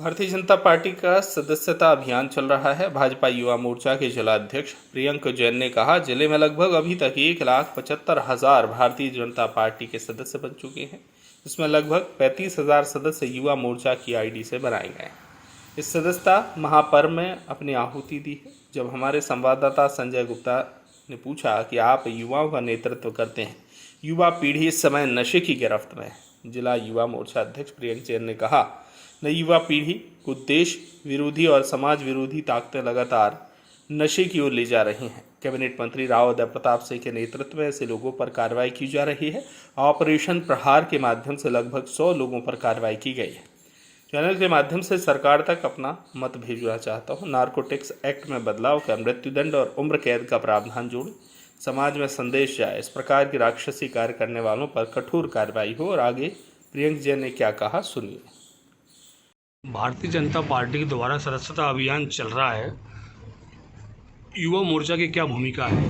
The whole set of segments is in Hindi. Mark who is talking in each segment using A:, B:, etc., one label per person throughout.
A: भारतीय जनता पार्टी का सदस्यता अभियान चल रहा है। भाजपा युवा मोर्चा के जिला अध्यक्ष प्रियंक जैन ने कहा, जिले में लगभग अभी तक 1,75,000 भारतीय जनता पार्टी के सदस्य बन चुके हैं। इसमें लगभग 35,000 सदस्य युवा मोर्चा की आईडी से बनाए गए हैं। इस सदस्यता महापर्व में अपनी आहुति दी है। जब हमारे संवाददाता संजय गुप्ता ने पूछा कि आप युवाओं का नेतृत्व करते हैं, युवा पीढ़ी इस समय नशे की गिरफ्त में है। जिला युवा मोर्चा अध्यक्ष प्रियंक जैन ने कहा, नई युवा पीढ़ी को देश विरोधी और समाज विरोधी ताकतें लगातार नशे की ओर ले जा रही हैं। कैबिनेट मंत्री राव उदय प्रताप सिंह के नेतृत्व में ऐसे लोगों पर कार्रवाई की जा रही है। ऑपरेशन प्रहार के माध्यम से लगभग 100 लोगों पर कार्रवाई की गई है। चैनल के माध्यम से सरकार तक अपना मत भेजना चाहता हूँ। नारकोटिक्स एक्ट में बदलाव कर मृत्युदंड और उम्र कैद का प्रावधान जोड़े, समाज में संदेश जाए, इस प्रकार की राक्षसी कार्य करने वालों पर कठोर कार्रवाई हो। और आगे प्रियंक जैन ने क्या कहा, सुनिए।
B: भारतीय जनता पार्टी के द्वारा सदस्यता अभियान चल रहा है, युवा मोर्चा की क्या भूमिका है?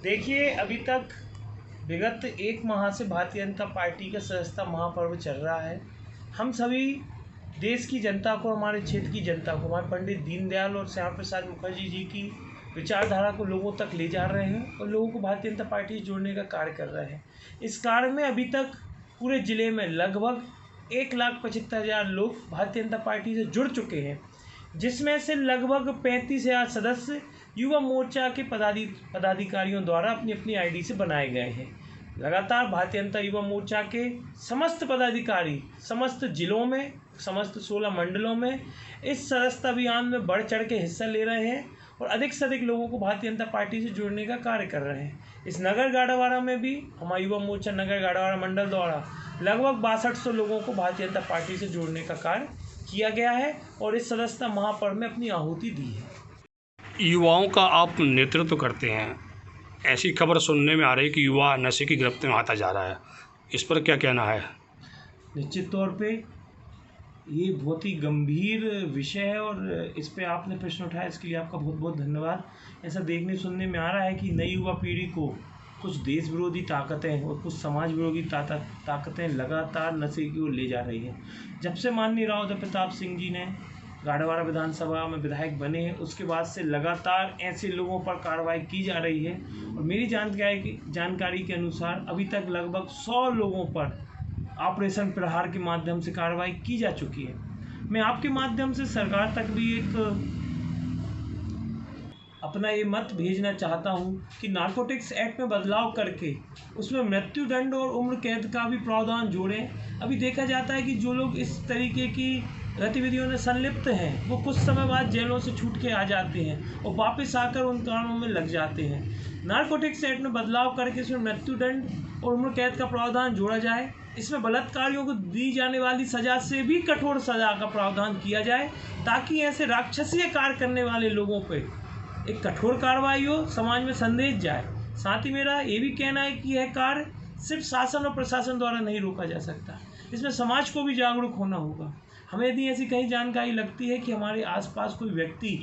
C: देखिए, अभी तक विगत 1 माह से भारतीय जनता पार्टी का सदस्यता महापर्व चल रहा है। हम सभी देश की जनता को, हमारे क्षेत्र की जनता को, हमारे पंडित दीनदयाल और श्यामा प्रसाद मुखर्जी जी की विचारधारा को लोगों तक ले जा रहे हैं और लोगों को भारतीय जनता पार्टी से जोड़ने का कार्य कर रहे हैं। इस कार्य में अभी तक पूरे ज़िले में लगभग 1,75,000 लोग भारतीय जनता पार्टी से जुड़ चुके हैं, जिसमें से लगभग 35,000 सदस्य युवा मोर्चा के पदाधिकारियों द्वारा अपनी अपनी आईडी से बनाए गए हैं। लगातार भारतीय जनता युवा मोर्चा के समस्त पदाधिकारी समस्त जिलों में, समस्त 16 मंडलों में इस सदस्यता अभियान में बढ़ चढ़ के हिस्सा ले रहे हैं और अधिक से अधिक लोगों को भारतीय जनता पार्टी से जोड़ने का कार्य कर रहे हैं। इस नगर गाड़ावाड़ा में भी हमारा युवा मोर्चा नगर गाड़ावाड़ा मंडल द्वारा लगभग 6200 लोगों को भारतीय जनता पार्टी से जोड़ने का कार्य किया गया है और इस सदस्यता महापर्व में अपनी आहुति दी है।
B: युवाओं का आप नेतृत्व करते हैं, ऐसी खबर सुनने में आ रही है कि युवा नशे की गिरफ्त में आता जा रहा है, इस पर क्या कहना है?
C: निश्चित तौर पे ये बहुत ही गंभीर विषय है और इस पे आपने प्रश्न उठाया, इसके लिए आपका बहुत बहुत धन्यवाद। ऐसा देखने सुनने में आ रहा है कि नई युवा पीढ़ी को कुछ देश विरोधी ताकतें और कुछ समाज विरोधी ताकतें लगातार नशे की ओर ले जा रही हैं। जब से माननीय राव उदय प्रताप सिंह जी ने गाड़ावाड़ा विधानसभा में विधायक बने हैं, उसके बाद से लगातार ऐसे लोगों पर कार्रवाई की जा रही है और मेरी जानकारी के अनुसार अभी तक लगभग 100 लोगों पर ऑपरेशन प्रहार के माध्यम से कार्रवाई की जा चुकी है। मैं आपके माध्यम से सरकार तक भी एक अपना ये मत भेजना चाहता हूँ कि नारकोटिक्स एक्ट में बदलाव करके उसमें मृत्युदंड और उम्र कैद का भी प्रावधान जोड़ें। अभी देखा जाता है कि जो लोग इस तरीके की गतिविधियों में संलिप्त हैं वो कुछ समय बाद जेलों से छूट के आ जाते हैं और वापस आकर उन कामों में लग जाते हैं। नारकोटिक्स एक्ट में बदलाव करके इसमें मृत्युदंड और उम्र कैद का प्रावधान जोड़ा जाए। इसमें बलात्कारियों को दी जाने वाली सज़ा से भी कठोर सज़ा का प्रावधान किया जाए, ताकि ऐसे राक्षसीय कार्य करने वाले लोगों पर एक कठोर कार्रवाई हो, समाज में संदेश जाए। साथ ही मेरा ये भी कहना है कि यह कार्य सिर्फ शासन और प्रशासन द्वारा नहीं रोका जा सकता, इसमें समाज को भी जागरूक होना होगा। हमें यदि ऐसी कहीं जानकारी लगती है कि हमारे आसपास कोई व्यक्ति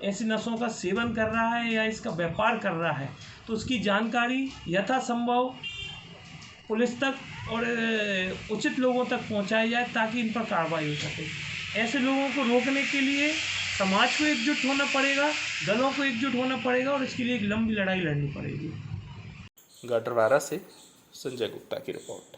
C: ऐसे नशों का सेवन कर रहा है या इसका व्यापार कर रहा है, तो उसकी जानकारी यथासंभव पुलिस तक और उचित लोगों तक पहुंचाई जाए, ताकि इन पर कार्रवाई हो सके। ऐसे लोगों को रोकने के लिए समाज को एकजुट होना पड़ेगा, दलों को एकजुट होना पड़ेगा और इसके लिए एक लंबी लड़ाई लड़नी पड़ेगी।
A: गाडरवारा से संजय गुप्ता की रिपोर्ट।